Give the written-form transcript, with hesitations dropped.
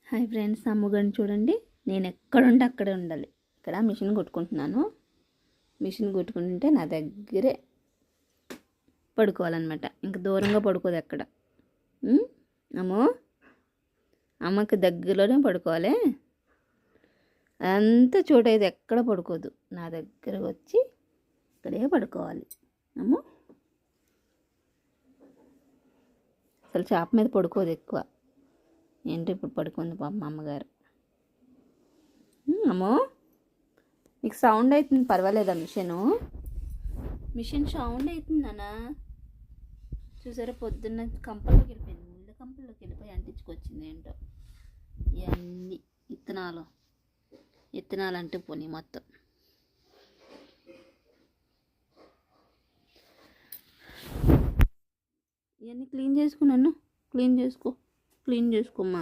Hi friends, అమ్మగారిని చూడండి. నేను ఎక్కడుంటే అక్కడే ఉండాలి. ఇక్కడ మిషన్ కుట్టుకుంటున్నాను. మిషన్ కుట్టుకుంటుంటే నా దగ్గరే పడుకోవాలన్నమాట. ఇంక దూరంగా పడుకోదు ఎక్కడ. అమ్మో, అమ్మకి దగ్గరలోనే పడుకోవాలి. అంతా చోట అయితే ఎక్కడ పడుకోదు. నా దగ్గరకు వచ్చి ఇక్కడే పడుకోవాలి. అమ్మో, అసలు చాప మీద పడుకోదు ఎక్కువ. ఏంటి ఇప్పుడు పడుకుంది పాప మా అమ్మగారు. అమ్మో, మీకు సౌండ్ అవుతుంది, పర్వాలేదా? మిషన్ సౌండ్ అవుతుంది నాన్న. చూసారా, పొద్దున్న కంపల్లోకి వెళ్ళిపోయింది, ముళ్ళ కంపల్లోకి వెళ్ళిపోయి అంటించుకొచ్చింది. ఏంటో ఇవన్నీ ఇత్తనాలు అంటే పోనీ మొత్తం. ఇవన్నీ క్లీన్ చేసుకున్నాను. క్లీన్ చేసుకోమ్మా.